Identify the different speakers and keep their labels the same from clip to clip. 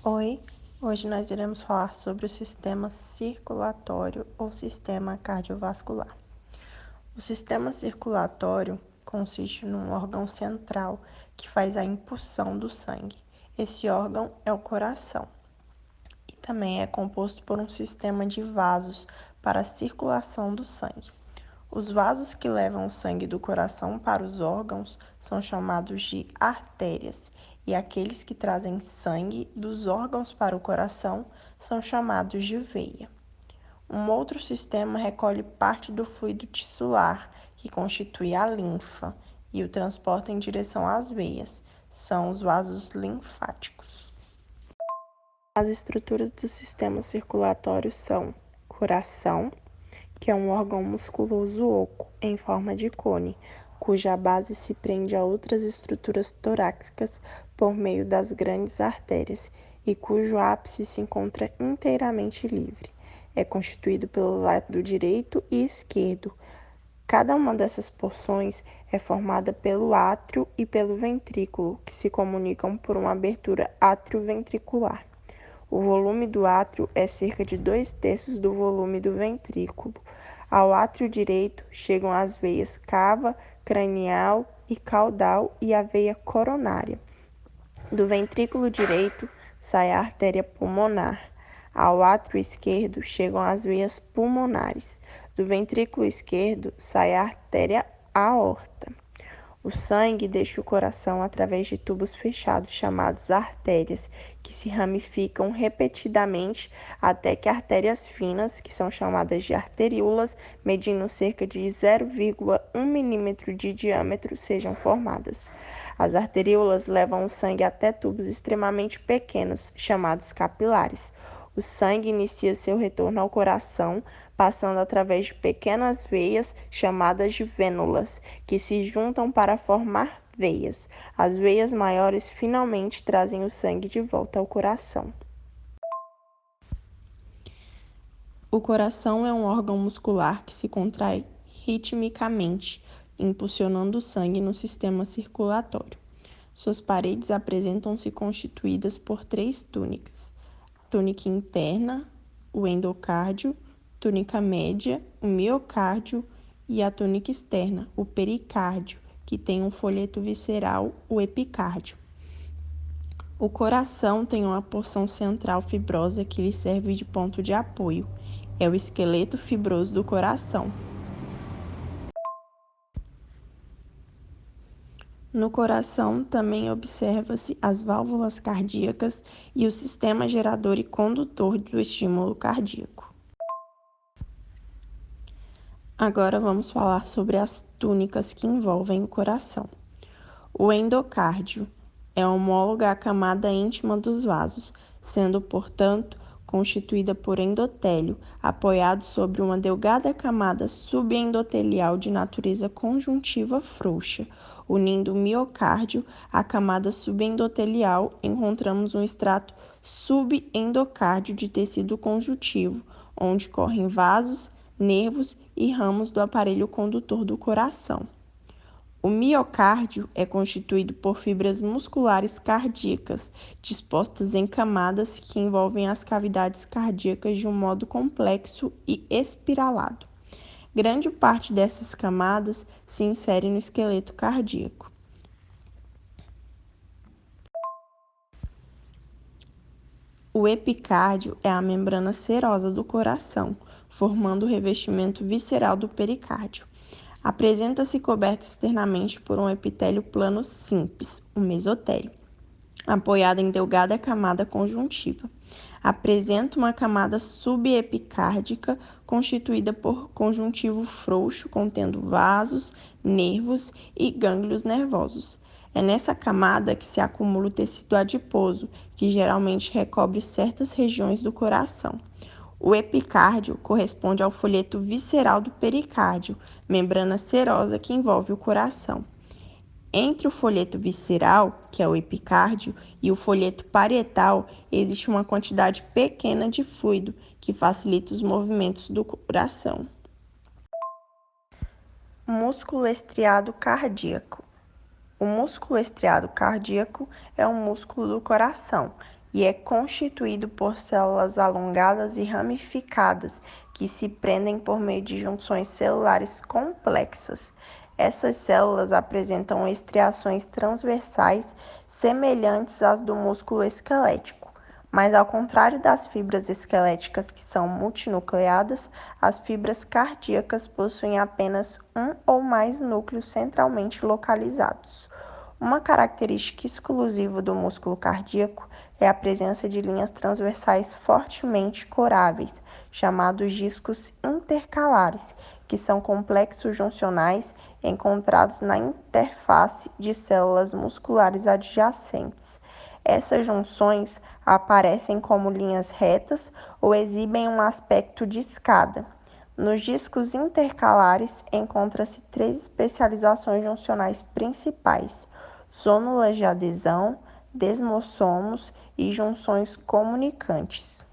Speaker 1: Oi, hoje nós iremos falar sobre o sistema circulatório ou sistema cardiovascular. O sistema circulatório consiste num órgão central que faz a impulsão do sangue. Esse órgão é o coração e também é composto por um sistema de vasos para a circulação do sangue. Os vasos que levam o sangue do coração para os órgãos são chamados de artérias, e aqueles que trazem sangue dos órgãos para o coração são chamados de veia. Um outro sistema recolhe parte do fluido tissular, que constitui a linfa, e o transporta em direção às veias, são os vasos linfáticos. As estruturas do sistema circulatório são coração, que é um órgão musculoso oco, em forma de cone, cuja base se prende a outras estruturas torácicas por meio das grandes artérias e cujo ápice se encontra inteiramente livre. É constituído pelo lado direito e esquerdo. Cada uma dessas porções é formada pelo átrio e pelo ventrículo, que se comunicam por uma abertura atrioventricular. O volume do átrio é cerca de 2/3 do volume do ventrículo. Ao átrio direito chegam as veias cava, cranial e caudal e a veia coronária. Do ventrículo direito sai a artéria pulmonar. Ao átrio esquerdo chegam as veias pulmonares. Do ventrículo esquerdo sai a artéria aorta. O sangue deixa o coração através de tubos fechados chamados artérias, que se ramificam repetidamente até que artérias finas, que são chamadas de arteríolas, medindo cerca de 0,1 milímetro de diâmetro, sejam formadas. As arteríolas levam o sangue até tubos extremamente pequenos, chamados capilares. O sangue inicia seu retorno ao coração, passando através de pequenas veias chamadas de vênulas, que se juntam para formar veias. As veias maiores finalmente trazem o sangue de volta ao coração. O coração é um órgão muscular que se contrai ritmicamente, impulsionando o sangue no sistema circulatório. Suas paredes apresentam-se constituídas por 3 túnicas: túnica interna, o endocárdio, túnica média, o miocárdio, e a túnica externa, o pericárdio, que tem um folheto visceral, o epicárdio. O coração tem uma porção central fibrosa que lhe serve de ponto de apoio. É o esqueleto fibroso do coração. No coração também observa-se as válvulas cardíacas e o sistema gerador e condutor do estímulo cardíaco. Agora vamos falar sobre as túnicas que envolvem o coração. O endocárdio é homóloga à camada íntima dos vasos, sendo, portanto, constituída por endotélio, apoiado sobre uma delgada camada subendotelial de natureza conjuntiva frouxa. Unindo o miocárdio à camada subendotelial, encontramos um estrato subendocárdio de tecido conjuntivo, onde correm vasos, nervos e ramos do aparelho condutor do coração. O miocárdio é constituído por fibras musculares cardíacas, dispostas em camadas que envolvem as cavidades cardíacas de um modo complexo e espiralado. Grande parte dessas camadas se insere no esqueleto cardíaco. O epicárdio é a membrana serosa do coração, formando o revestimento visceral do pericárdio. Apresenta-se coberta externamente por um epitélio plano simples, o mesotélio, apoiado em delgada camada conjuntiva. Apresenta uma camada subepicárdica constituída por conjuntivo frouxo, contendo vasos, nervos e gânglios nervosos. É nessa camada que se acumula o tecido adiposo, que geralmente recobre certas regiões do coração. O epicárdio corresponde ao folheto visceral do pericárdio, membrana serosa que envolve o coração. Entre o folheto visceral, que é o epicárdio, e o folheto parietal, existe uma quantidade pequena de fluido que facilita os movimentos do coração. Músculo estriado cardíaco. O músculo estriado cardíaco é um músculo do coração e é constituído por células alongadas e ramificadas que se prendem por meio de junções celulares complexas. Essas células apresentam estriações transversais semelhantes às do músculo esquelético, mas ao contrário das fibras esqueléticas que são multinucleadas, as fibras cardíacas possuem apenas um ou mais núcleos centralmente localizados. Uma característica exclusiva do músculo cardíaco é a presença de linhas transversais fortemente coráveis, chamados discos intercalares, que são complexos juncionais encontrados na interface de células musculares adjacentes. Essas junções aparecem como linhas retas ou exibem um aspecto de escada. Nos discos intercalares, encontram-se três especializações juncionais principais: zônulas de adesão, desmossomos e junções comunicantes.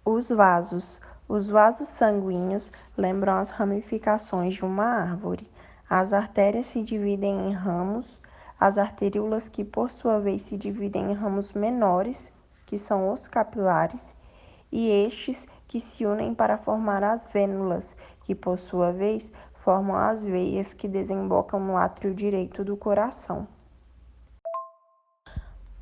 Speaker 1: Os vasos. Os vasos sanguíneos lembram as ramificações de uma árvore. As artérias se dividem em ramos, as arteríolas, que por sua vez se dividem em ramos menores, que são os capilares, e estes que se unem para formar as vênulas, que por sua vez formam as veias que desembocam no átrio direito do coração.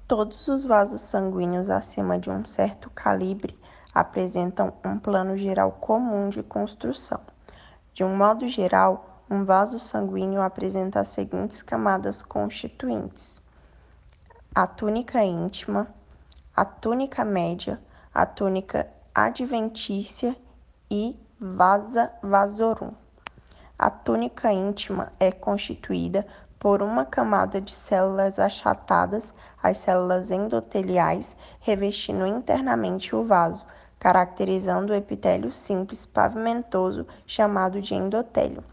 Speaker 1: Todos os vasos sanguíneos acima de um certo calibre apresentam um plano geral comum de construção. De um modo geral, um vaso sanguíneo apresenta as seguintes camadas constituintes: a túnica íntima, a túnica média, a túnica adventícia e vasa vasorum. A túnica íntima é constituída por uma camada de células achatadas, as células endoteliais, revestindo internamente o vaso, caracterizando o epitélio simples pavimentoso chamado de endotélio.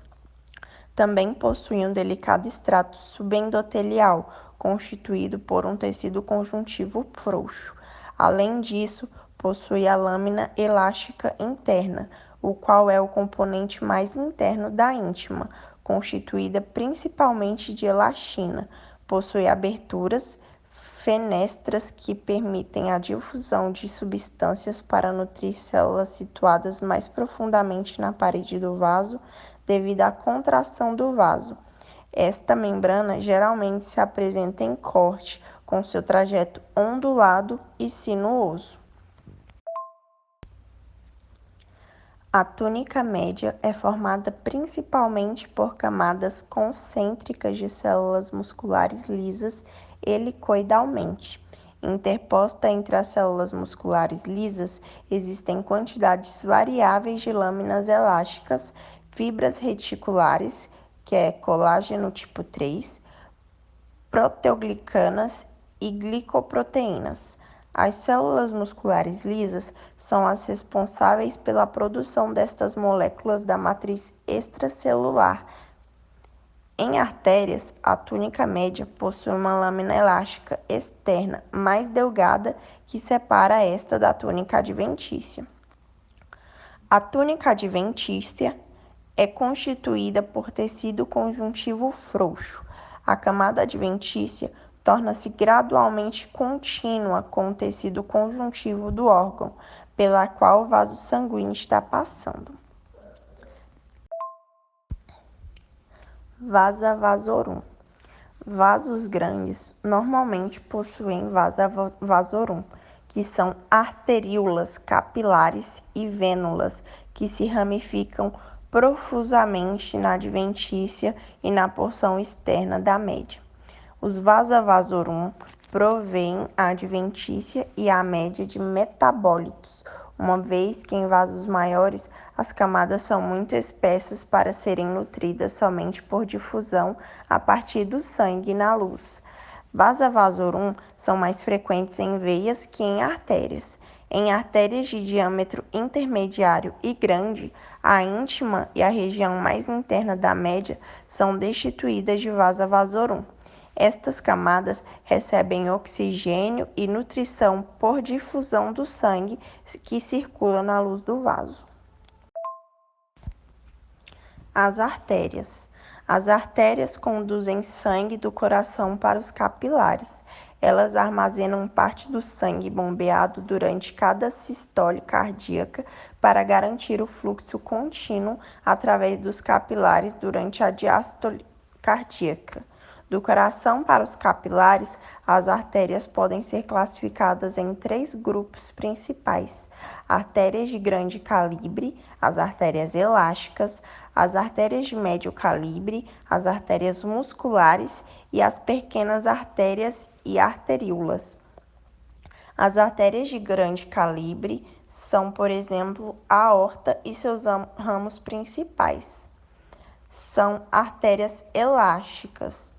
Speaker 1: Também possui um delicado estrato subendotelial, constituído por um tecido conjuntivo frouxo. Além disso, possui a lâmina elástica interna, o qual é o componente mais interno da íntima, constituída principalmente de elastina. Possui aberturas, fenestras que permitem a difusão de substâncias para nutrir células situadas mais profundamente na parede do vaso, devido à contração do vaso. Esta membrana geralmente se apresenta em corte, com seu trajeto ondulado e sinuoso. A túnica média é formada principalmente por camadas concêntricas de células musculares lisas helicoidalmente. Interposta entre as células musculares lisas, existem quantidades variáveis de lâminas elásticas, fibras reticulares, que é colágeno tipo 3, proteoglicanas e glicoproteínas. As células musculares lisas são as responsáveis pela produção destas moléculas da matriz extracelular. Em artérias, a túnica média possui uma lâmina elástica externa mais delgada que separa esta da túnica adventícia. A túnica adventícia é constituída por tecido conjuntivo frouxo. A camada adventícia torna-se gradualmente contínua com o tecido conjuntivo do órgão, pela qual o vaso sanguíneo está passando. Vasa vasorum. Vasos grandes normalmente possuem vasa vasorum, que são arteríolas capilares e vênulas que se ramificam profusamente na adventícia e na porção externa da média. Os vasa vasorum provêm a adventícia e a média de metabólitos, uma vez que em vasos maiores as camadas são muito espessas para serem nutridas somente por difusão a partir do sangue na luz. Vasa vasorum são mais frequentes em veias que em artérias. Em artérias de diâmetro intermediário e grande, a íntima e a região mais interna da média são destituídas de vasa vasorum. Estas camadas recebem oxigênio e nutrição por difusão do sangue que circula na luz do vaso. As artérias. As artérias conduzem sangue do coração para os capilares. Elas armazenam parte do sangue bombeado durante cada sistole cardíaca para garantir o fluxo contínuo através dos capilares durante a diástole cardíaca. Do coração para os capilares, as artérias podem ser classificadas em 3 grupos principais: artérias de grande calibre, as artérias elásticas, as artérias de médio calibre, as artérias musculares e as pequenas artérias e arteríolas. As artérias de grande calibre são, por exemplo, a aorta e seus ramos principais. São artérias elásticas.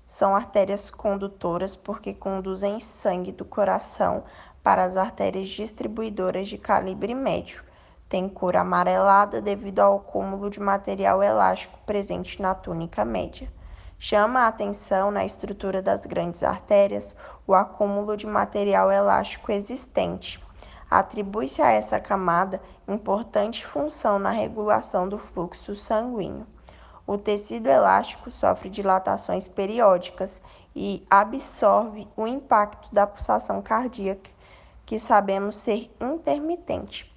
Speaker 1: São artérias condutoras porque conduzem sangue do coração para as artérias distribuidoras de calibre médio. Tem cor amarelada devido ao acúmulo de material elástico presente na túnica média. Chama a atenção na estrutura das grandes artérias o acúmulo de material elástico existente. Atribui-se a essa camada importante função na regulação do fluxo sanguíneo. O tecido elástico sofre dilatações periódicas e absorve o impacto da pulsação cardíaca, que sabemos ser intermitente.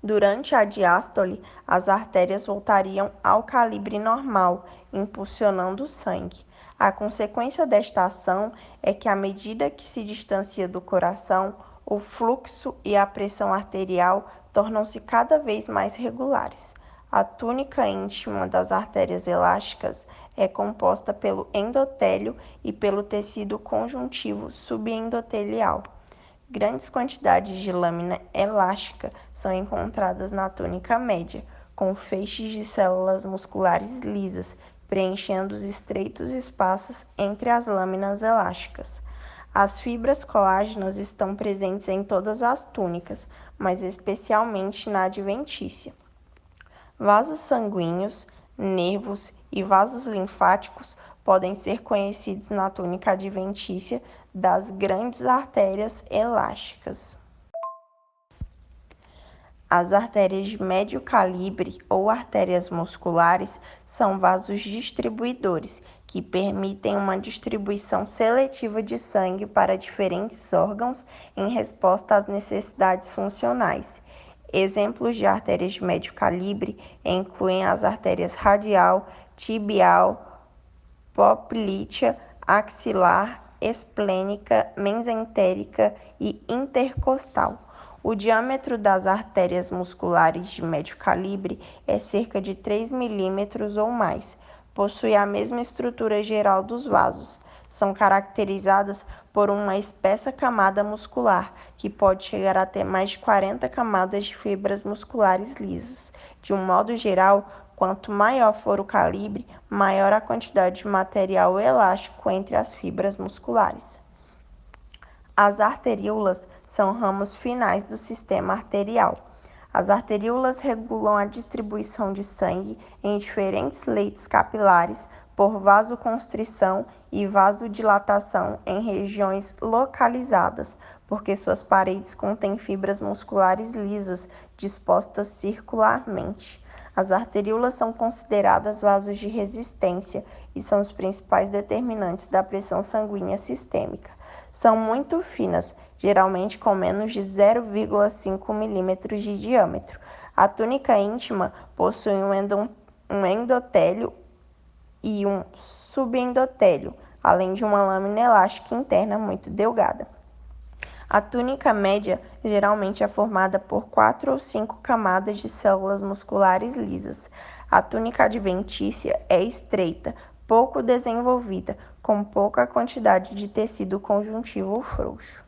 Speaker 1: Durante a diástole, as artérias voltariam ao calibre normal, impulsionando o sangue. A consequência desta ação é que, à medida que se distancia do coração, o fluxo e a pressão arterial tornam-se cada vez mais regulares. A túnica íntima das artérias elásticas é composta pelo endotélio e pelo tecido conjuntivo subendotelial. Grandes quantidades de lâmina elástica são encontradas na túnica média, com feixes de células musculares lisas, preenchendo os estreitos espaços entre as lâminas elásticas. As fibras colágenas estão presentes em todas as túnicas, mas especialmente na adventícia. Vasos sanguíneos, nervos e vasos linfáticos podem ser conhecidos na túnica adventícia das grandes artérias elásticas. As artérias de médio calibre ou artérias musculares são vasos distribuidores que permitem uma distribuição seletiva de sangue para diferentes órgãos em resposta às necessidades funcionais. Exemplos de artérias de médio calibre incluem as artérias radial, tibial, poplítea, axilar, esplênica, mesentérica e intercostal. O diâmetro das artérias musculares de médio calibre é cerca de 3 milímetros ou mais. Possui a mesma estrutura geral dos vasos. São caracterizadas por uma espessa camada muscular, que pode chegar a ter mais de 40 camadas de fibras musculares lisas. De um modo geral, quanto maior for o calibre, maior a quantidade de material elástico entre as fibras musculares. As arteríolas são ramos finais do sistema arterial. As arteríolas regulam a distribuição de sangue em diferentes leitos capilares por vasoconstrição e vasodilatação em regiões localizadas, porque suas paredes contêm fibras musculares lisas dispostas circularmente. As arteríolas são consideradas vasos de resistência e são os principais determinantes da pressão sanguínea sistêmica. São muito finas, geralmente com menos de 0,5 milímetros de diâmetro. A túnica íntima possui um endotélio e um subendotélio, além de uma lâmina elástica interna muito delgada. A túnica média geralmente é formada por 4 ou 5 camadas de células musculares lisas. A túnica adventícia é estreita, pouco desenvolvida, com pouca quantidade de tecido conjuntivo frouxo.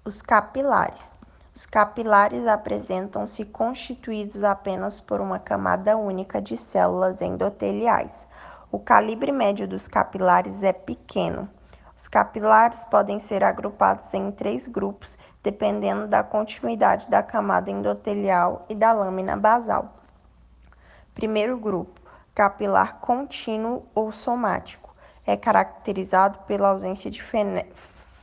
Speaker 1: Os capilares. Os capilares apresentam-se constituídos apenas por uma camada única de células endoteliais. O calibre médio dos capilares é pequeno. Os capilares podem ser agrupados em 3 grupos, dependendo da continuidade da camada endotelial e da lâmina basal. Primeiro grupo, capilar contínuo ou somático. É caracterizado pela ausência de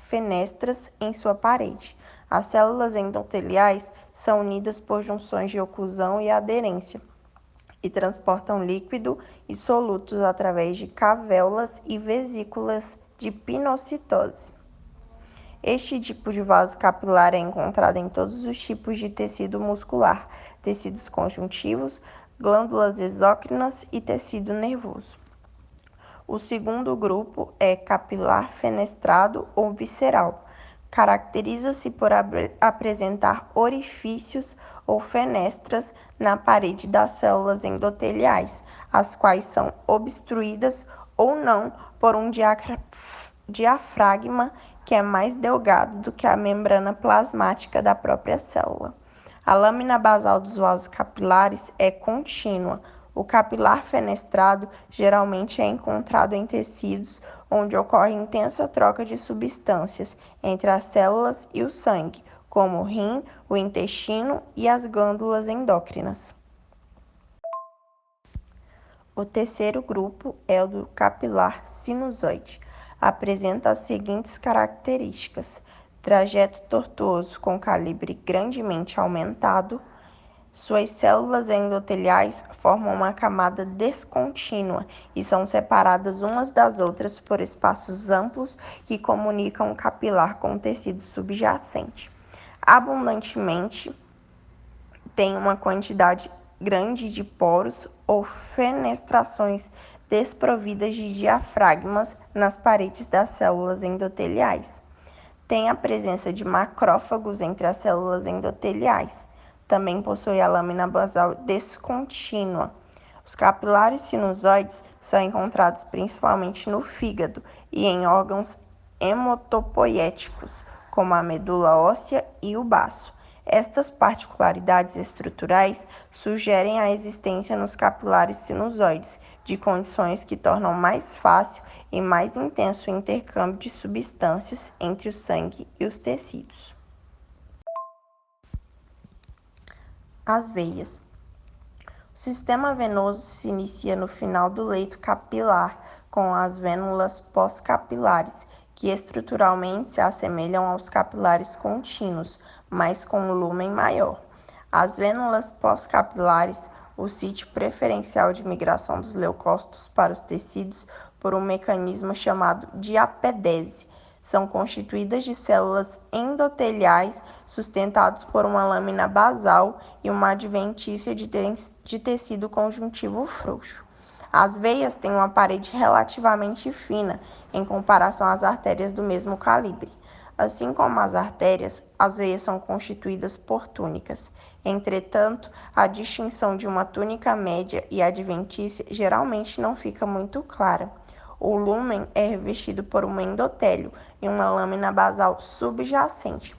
Speaker 1: fenestras em sua parede. As células endoteliais são unidas por junções de oclusão e aderência. e transportam líquido e solutos através de cavéolas e vesículas de pinocitose. Este tipo de vaso capilar é encontrado em todos os tipos de tecido muscular, tecidos conjuntivos, glândulas exócrinas e tecido nervoso. O segundo grupo é capilar fenestrado ou visceral. Caracteriza-se por apresentar orifícios ou fenestras na parede das células endoteliais, as quais são obstruídas ou não por um diafragma que é mais delgado do que a membrana plasmática da própria célula. A lâmina basal dos vasos capilares é contínua. O capilar fenestrado geralmente é encontrado em tecidos onde ocorre intensa troca de substâncias entre as células e o sangue, como o rim, o intestino e as glândulas endócrinas. O terceiro grupo é o do capilar sinusoide. Apresenta as seguintes características: trajeto tortuoso com calibre grandemente aumentado. Suas células endoteliais formam uma camada descontínua e são separadas umas das outras por espaços amplos que comunicam o capilar com o tecido subjacente. Abundantemente, tem uma quantidade grande de poros ou fenestrações desprovidas de diafragmas nas paredes das células endoteliais. Tem a presença de macrófagos entre as células endoteliais. Também possui a lâmina basal descontínua. Os capilares sinusoides são encontrados principalmente no fígado e em órgãos hematopoéticos, como a medula óssea e o baço. Estas particularidades estruturais sugerem a existência nos capilares sinusoides de condições que tornam mais fácil e mais intenso o intercâmbio de substâncias entre o sangue e os tecidos. As veias. O sistema venoso se inicia no final do leito capilar, com as vênulas pós-capilares, que estruturalmente se assemelham aos capilares contínuos, mas com um lumen maior. As vênulas pós-capilares, o sítio preferencial de migração dos leucócitos para os tecidos por um mecanismo chamado diapedese, são constituídas de células endoteliais sustentadas por uma lâmina basal e uma adventícia de tecido conjuntivo frouxo. As veias têm uma parede relativamente fina em comparação às artérias do mesmo calibre. Assim como as artérias, as veias são constituídas por túnicas. Entretanto, a distinção de uma túnica média e adventícia geralmente não fica muito clara. O lúmen é revestido por um endotélio e uma lâmina basal subjacente.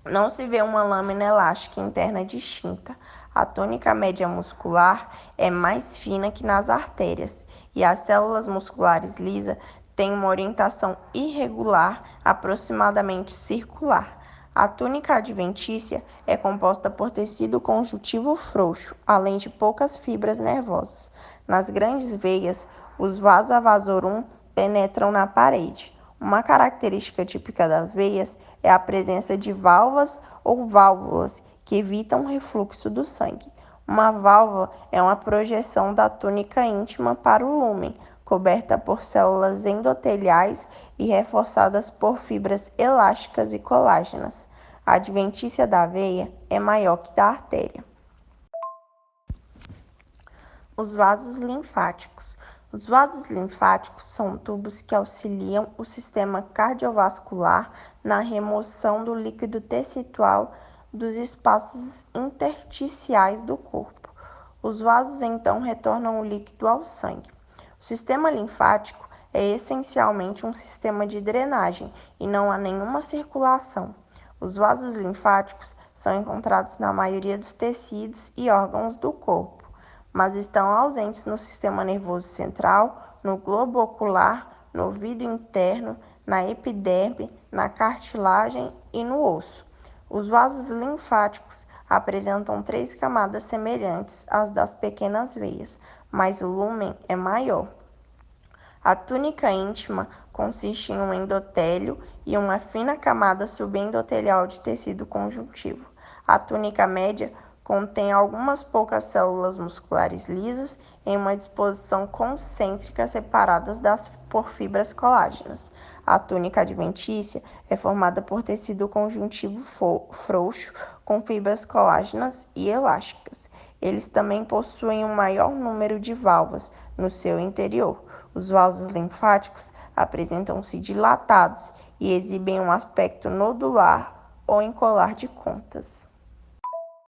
Speaker 1: Não se vê uma lâmina elástica interna distinta. A túnica média muscular é mais fina que nas artérias, e as células musculares lisas têm uma orientação irregular, aproximadamente circular. A túnica adventícia é composta por tecido conjuntivo frouxo, além de poucas fibras nervosas. Nas grandes veias, os vasa vasorum penetram na parede. Uma característica típica das veias é a presença de valvas ou válvulas que evitam o refluxo do sangue. Uma válvula é uma projeção da túnica íntima para o lúmen, coberta por células endoteliais e reforçadas por fibras elásticas e colágenas. A adventícia da veia é maior que da artéria. Os vasos linfáticos. Os vasos linfáticos são tubos que auxiliam o sistema cardiovascular na remoção do líquido tecidual dos espaços intersticiais do corpo. Os vasos então retornam o líquido ao sangue. O sistema linfático é essencialmente um sistema de drenagem e não há nenhuma circulação. Os vasos linfáticos são encontrados na maioria dos tecidos e órgãos do corpo, mas estão ausentes no sistema nervoso central, no globo ocular, no vidro interno, na epiderme, na cartilagem e no osso. Os vasos linfáticos apresentam 3 camadas semelhantes às das pequenas veias, mas o lúmen é maior. A túnica íntima consiste em um endotélio e uma fina camada subendotelial de tecido conjuntivo. A túnica média Contém algumas poucas células musculares lisas em uma disposição concêntrica separadas por fibras colágenas. A túnica adventícia é formada por tecido conjuntivo frouxo com fibras colágenas e elásticas. Eles também possuem um maior número de válvulas no seu interior. Os vasos linfáticos apresentam-se dilatados e exibem um aspecto nodular ou em colar de contas.